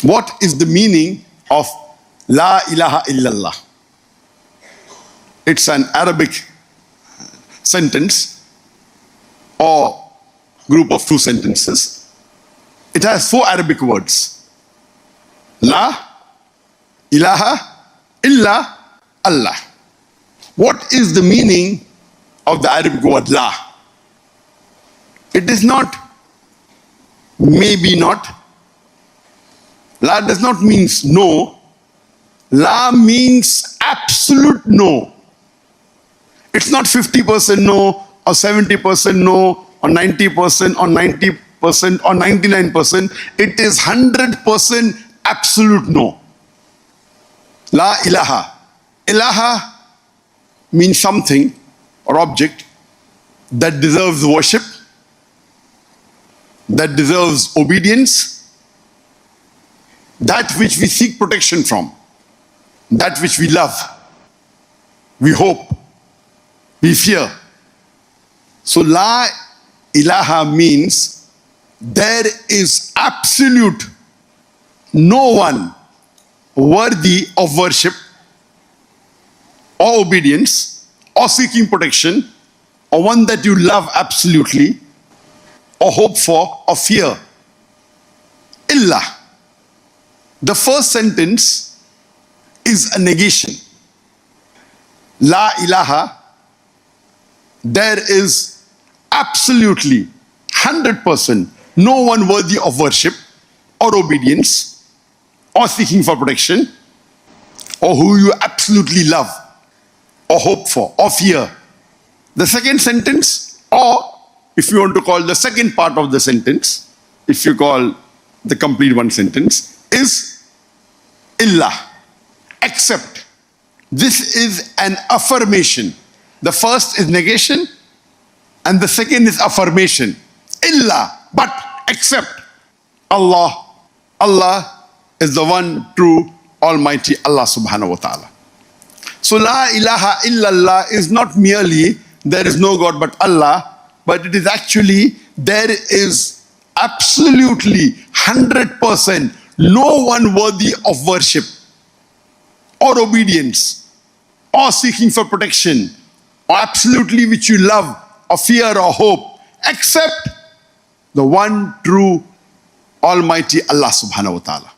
What is the meaning of La ilaha illallah? It's an Arabic sentence or group of two sentences. It has 4 Arabic words. La ilaha illa Allah. What is the meaning of the Arabic word La? It is not maybe not. La does not mean no. La means absolute no. It's not 50% no or 70% no or 90% or 90% or 99%. It is 100% absolute no. La ilaha. Ilaha means something or object that deserves worship, that deserves obedience, that which we seek protection from, that which we love, we hope, we fear. So La ilaha means there is absolute no one worthy of worship or obedience or seeking protection, or one that you love absolutely or hope for or fear. Illa. The first sentence is a negation. La ilaha, there is absolutely 100% no one worthy of worship or obedience or seeking for protection, or who you absolutely love or hope for or fear. The second sentence, or if you want to call the second part of the sentence, if you call the complete one sentence, is illa, except. This is an affirmation. The first is negation and the second is affirmation. Illa, but except Allah. Allah is the one true Almighty Allah subhanahu wa ta'ala. So La ilaha illallah is not merely there is no God but Allah, but it is actually there is absolutely 100% no one worthy of worship or obedience or seeking for protection or absolutely which you love or fear or hope except the one true Almighty Allah subhanahu wa ta'ala.